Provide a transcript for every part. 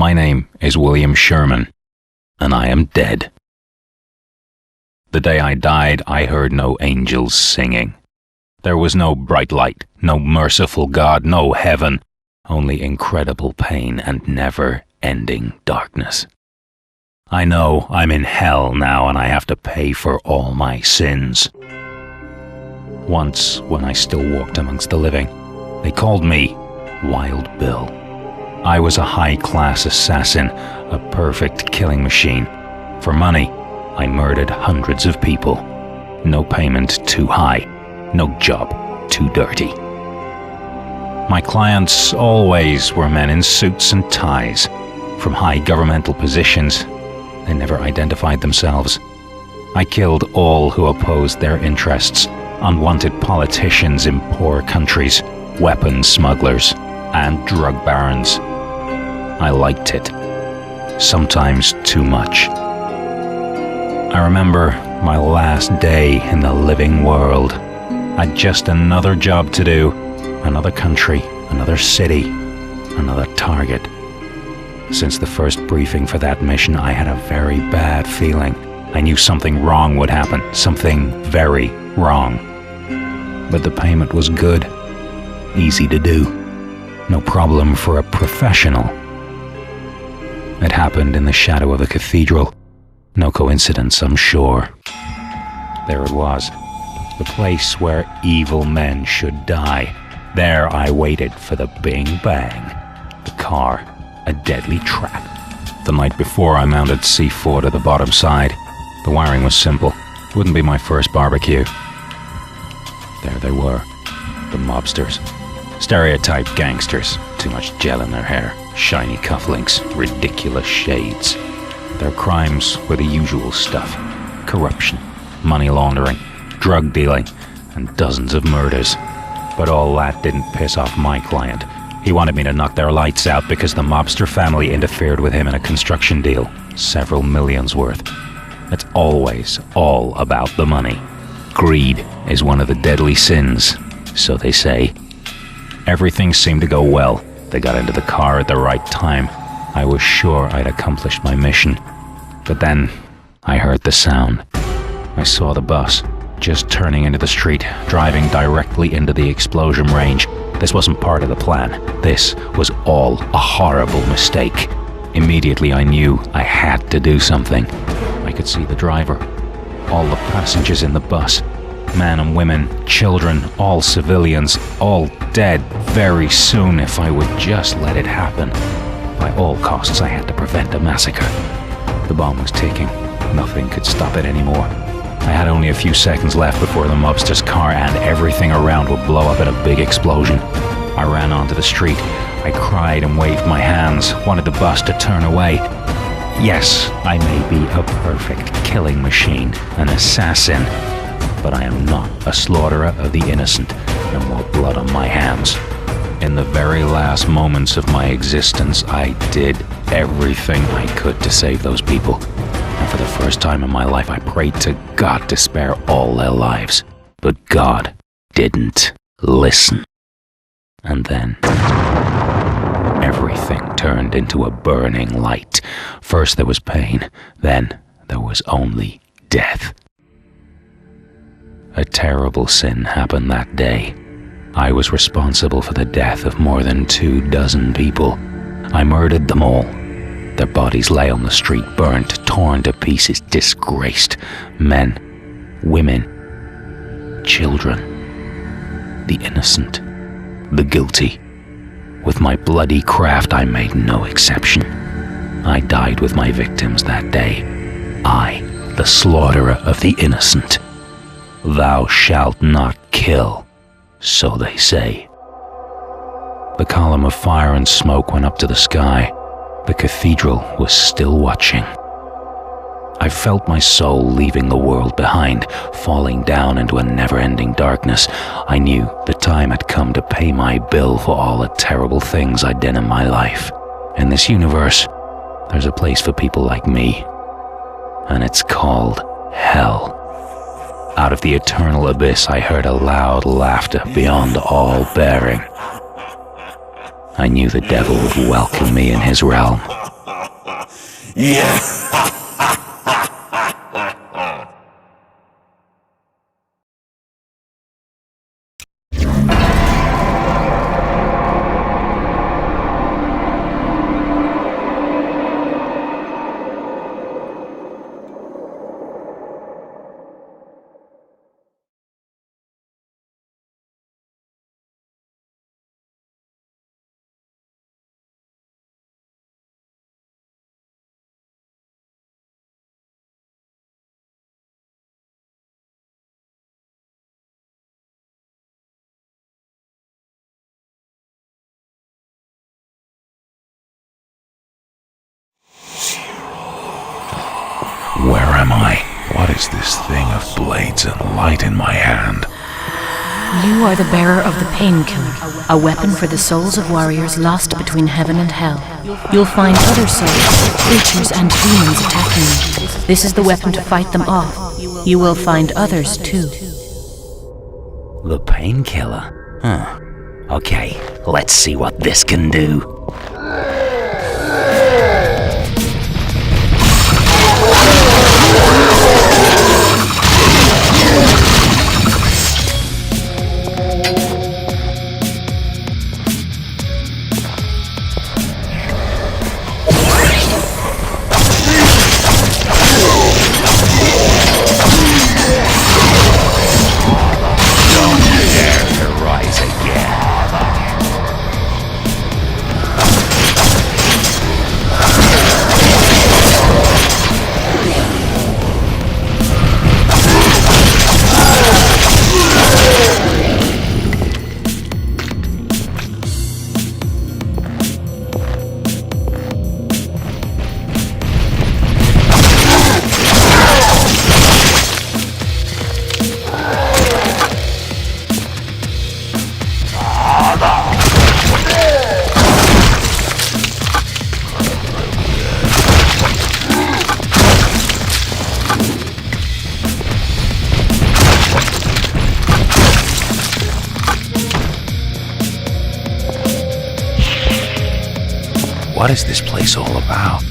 My name is William Sherman, and I am dead. The day I died, I heard no angels singing. There was no bright light, no merciful God, no heaven, only incredible pain and never-ending darkness. I know I'm in hell now, and I have to pay for all my sins. Once, when I still walked amongst the living, they called me Wild Bill. I was a high-class assassin, a perfect killing machine. For money, I murdered hundreds of people. No payment too high, no job too dirty. My clients always were men in suits and ties. From high governmental positions, they never identified themselves. I killed all who opposed their interests, unwanted politicians in poor countries, weapons smugglers, and drug barons. I liked it. Sometimes too much. I remember my last day in the living world. I'd just another job to do, another country, another city, another target. Since the first briefing for that mission, I had a very bad feeling. I knew something wrong would happen, something very wrong. But the payment was good, easy to do, no problem for a professional. It happened in the shadow of a cathedral. No coincidence, I'm sure. There it was, the place where evil men should die. There I waited for the bing bang. The car, a deadly trap. The night before, I mounted C4 to the bottom side. The wiring was simple. Wouldn't be my first barbecue. There they were, the mobsters. Stereotyped gangsters. Too much gel in their hair, shiny cufflinks, ridiculous shades. Their crimes were the usual stuff. Corruption, money laundering, drug dealing, and dozens of murders. But all that didn't piss off my client. He wanted me to knock their lights out because the mobster family interfered with him in a construction deal, several millions worth. It's always all about the money. Greed is one of the deadly sins, so they say. Everything seemed to go well. They got into the car at the right time. I was sure I'd accomplished my mission. But then I heard the sound. I saw the bus just turning into the street, driving directly into the explosion range. This wasn't part of the plan. This was all a horrible mistake. Immediately I knew I had to do something. I could see the driver, all the passengers in the bus, men and women, children, all civilians, all dead very soon if I would just let it happen. By all costs, I had to prevent a massacre. The bomb was ticking. Nothing could stop it anymore. I had only a few seconds left before the mobster's car and everything around would blow up in a big explosion. I ran onto the street. I cried and waved my hands, wanted the bus to turn away. Yes, I may be a perfect killing machine, an assassin, but I am not a slaughterer of the innocent. No more blood on my hands. In the very last moments of my existence, I did everything I could to save those people. And for the first time in my life, I prayed to God to spare all their lives. But God didn't listen. And then everything turned into a burning light. First there was pain, then there was only death. A terrible sin happened that day. I was responsible for the death of more than 24 people. I murdered them all. Their bodies lay on the street, burnt, torn to pieces, disgraced. Men, women, children, the innocent, the guilty. With my bloody craft, I made no exception. I died with my victims that day. I, the slaughterer of the innocent. Thou shalt not kill, so they say. The column of fire and smoke went up to the sky. The cathedral was still watching. I felt my soul leaving the world behind, falling down into a never-ending darkness. I knew the time had come to pay my bill for all the terrible things I'd done in my life. In this universe, there's a place for people like me, and it's called hell. Out of the eternal abyss, I heard a loud laughter beyond all bearing. I knew the devil would welcome me in his realm. Where am I? What is this thing of blades and light in my hand? You are the bearer of the Painkiller, a weapon for the souls of warriors lost between heaven and hell. You'll find other souls, creatures and demons attacking you. This is the weapon to fight them off. You will find others too. The Painkiller? Huh. Okay, let's see what this can do. What is this place all about?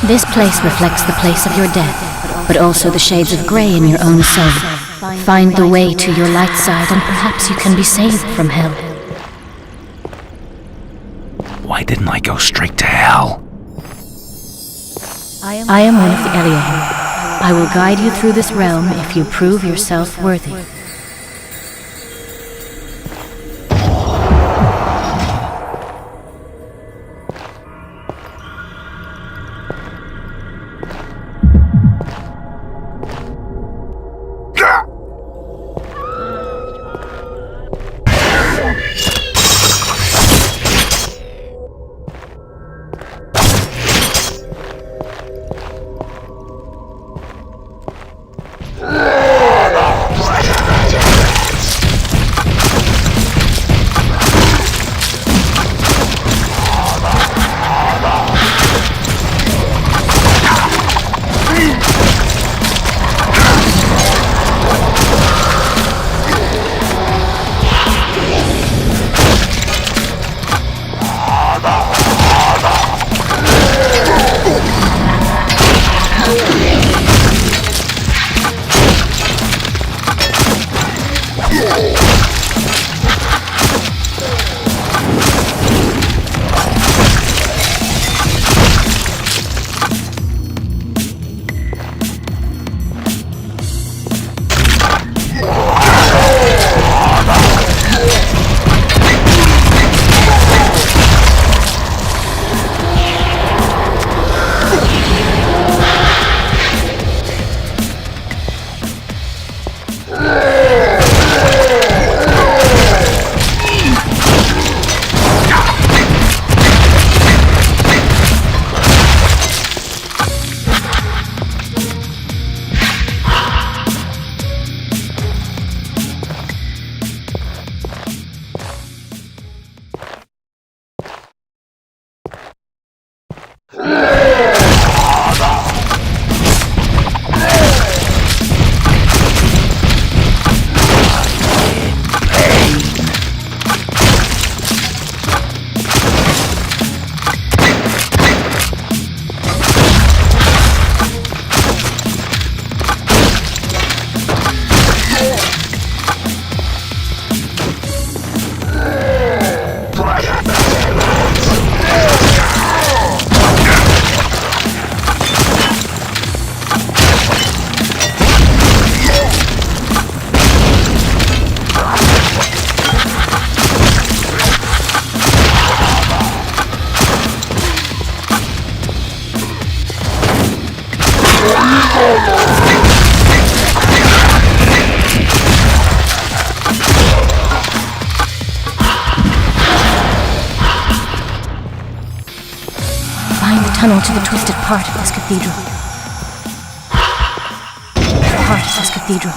This place reflects the place of your death, but also the shades of grey in your own soul. Find the way to your light side and perhaps you can be saved from hell. Why didn't I go straight to hell? I am one of the Eliahim. I will guide you through this realm if you prove yourself worthy. tunnel to the twisted part of this cathedral. Part of this cathedral.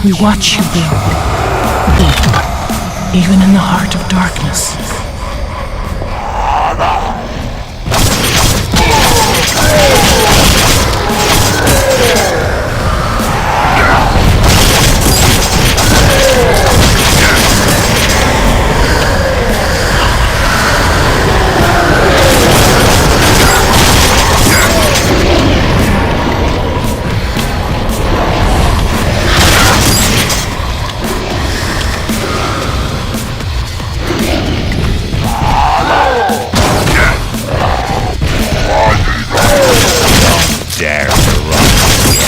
We watch you build, even in the heart of darkness. Dare to run again.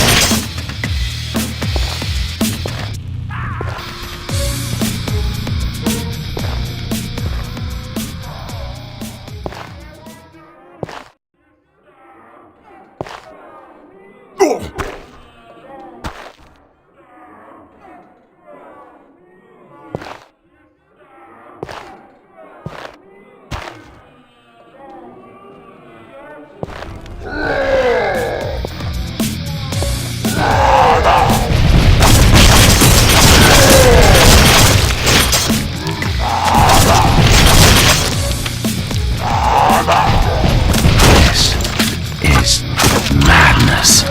This is madness.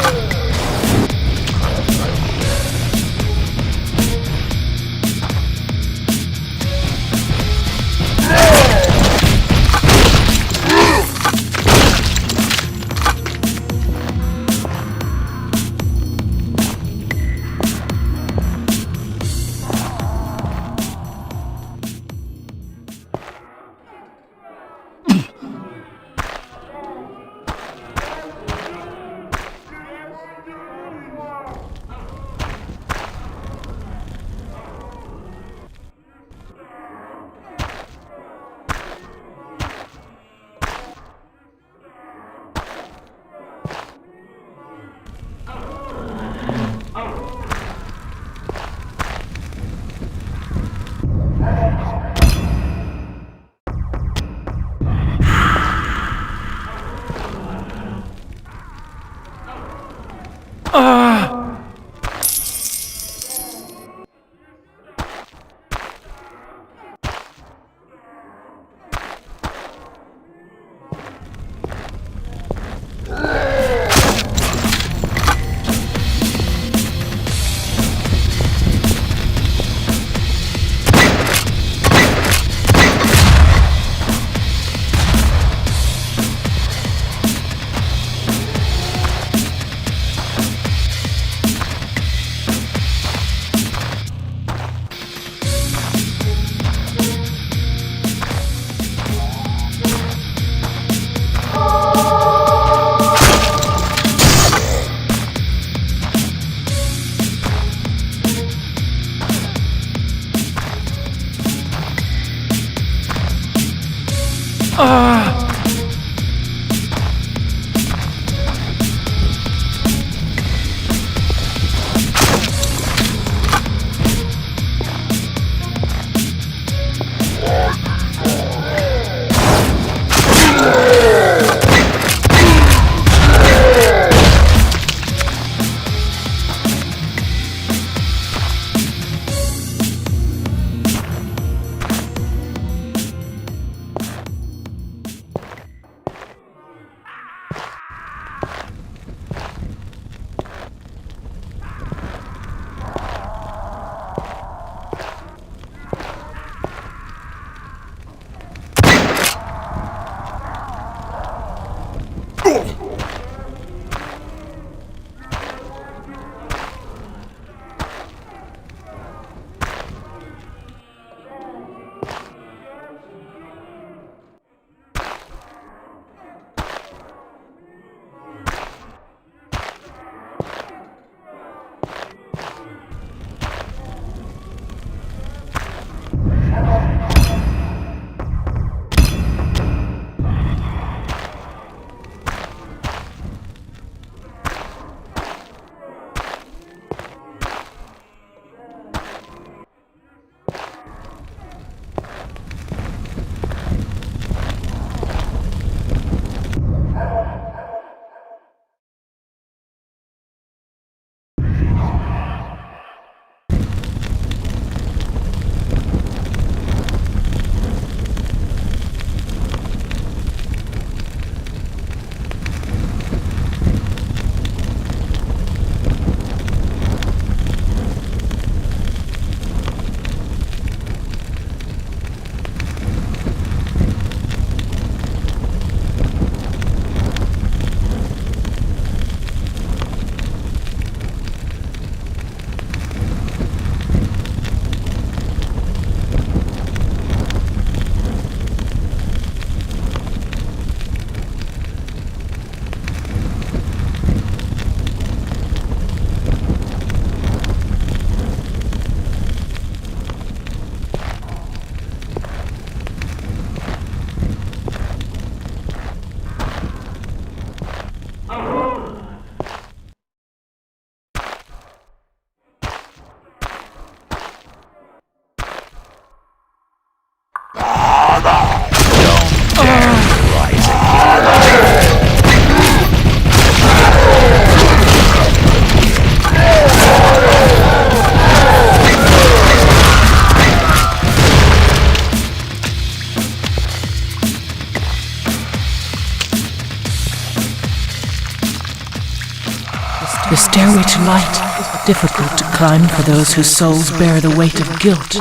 The stairway to light, difficult to climb for those whose souls bear the weight of guilt.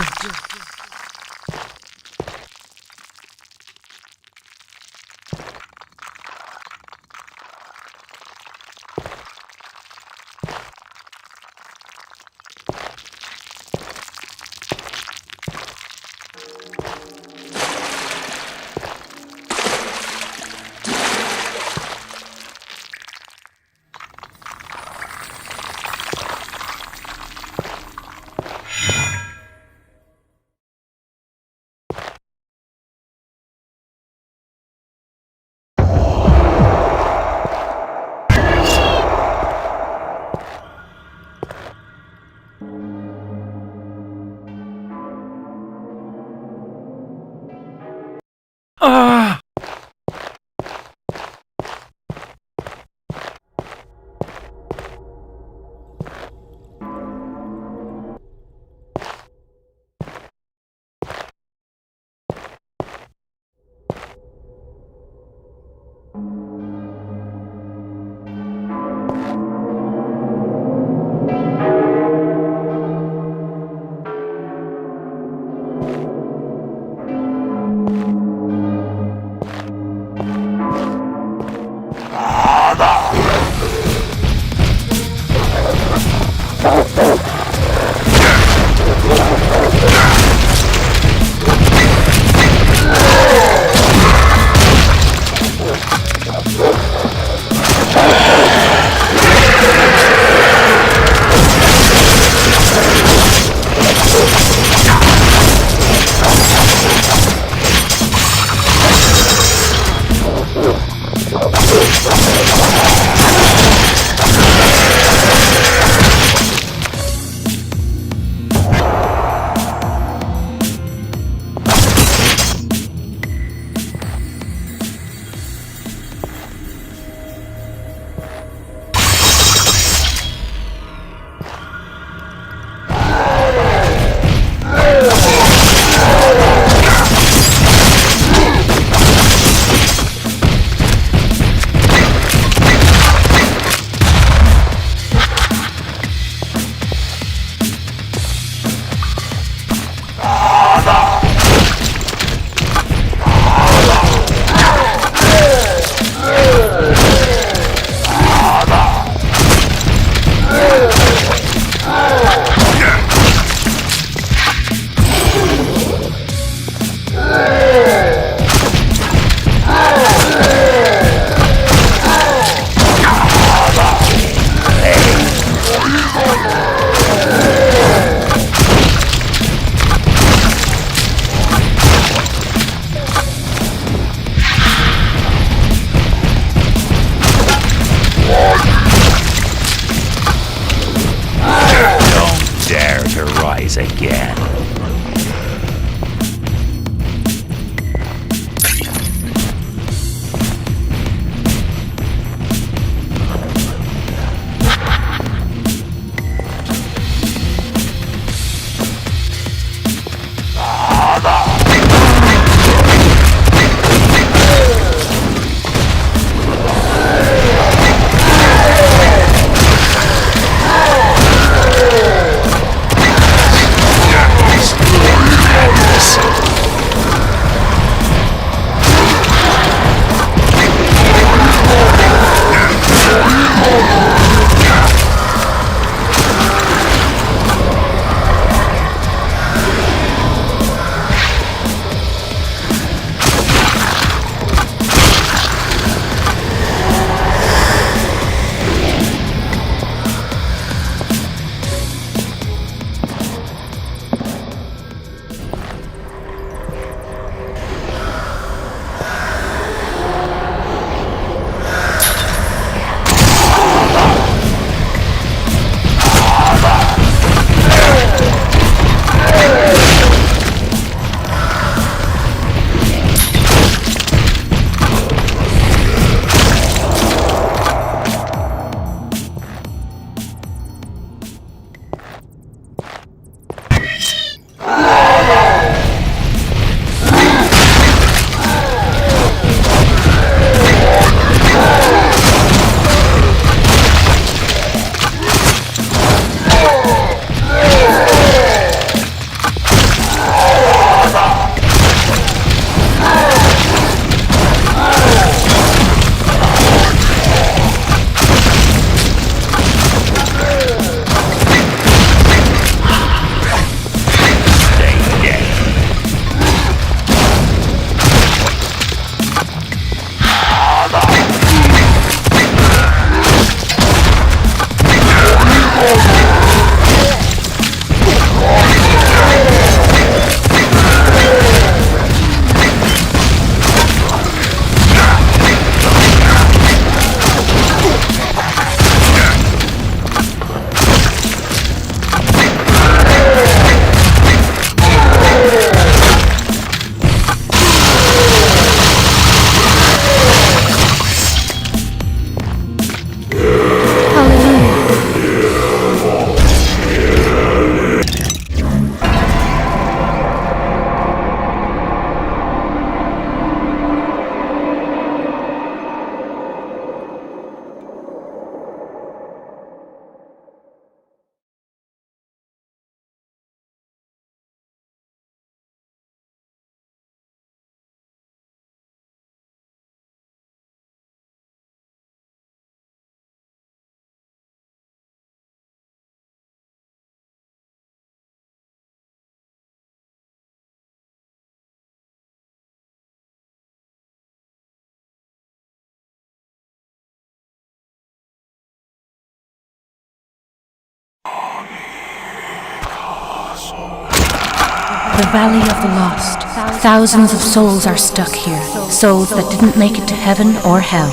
The Valley of the Lost. Thousands of souls are stuck here. Souls that didn't make it to heaven or hell.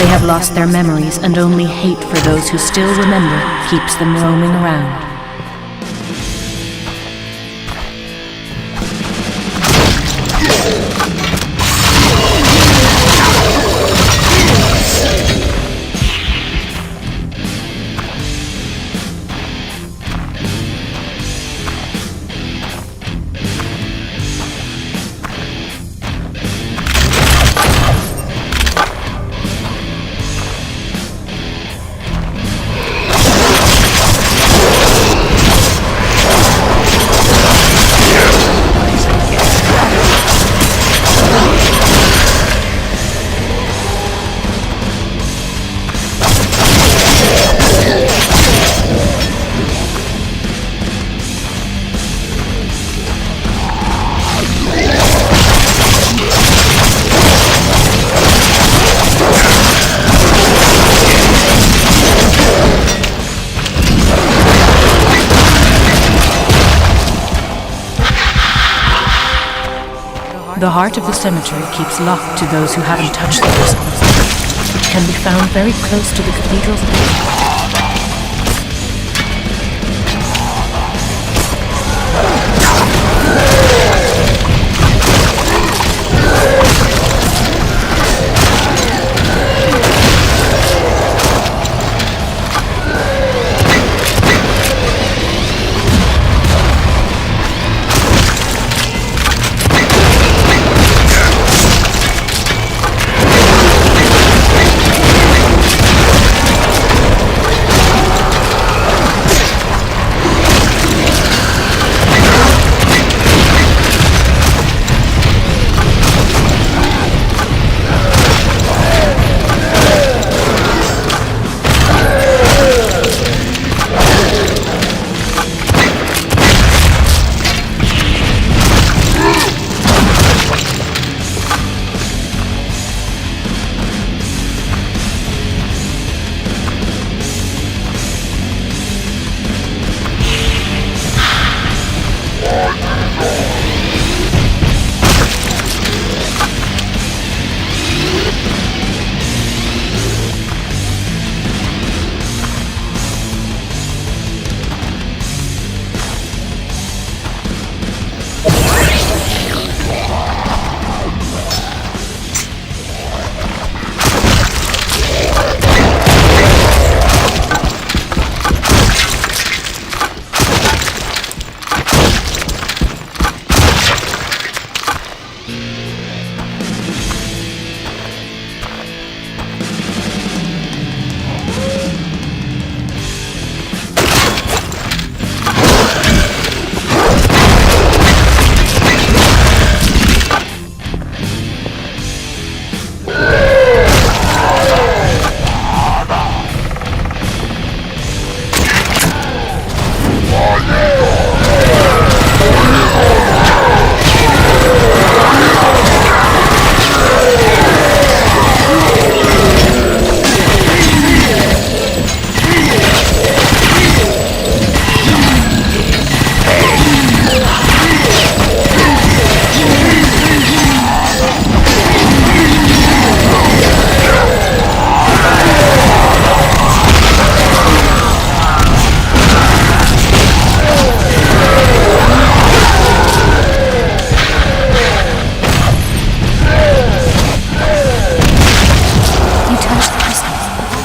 They have lost their memories, and only hate for those who still remember keeps them roaming around. The heart of the cemetery keeps locked to those who haven't touched the crystals. It can be found very close to the cathedral's gate.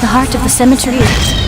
The heart of the cemetery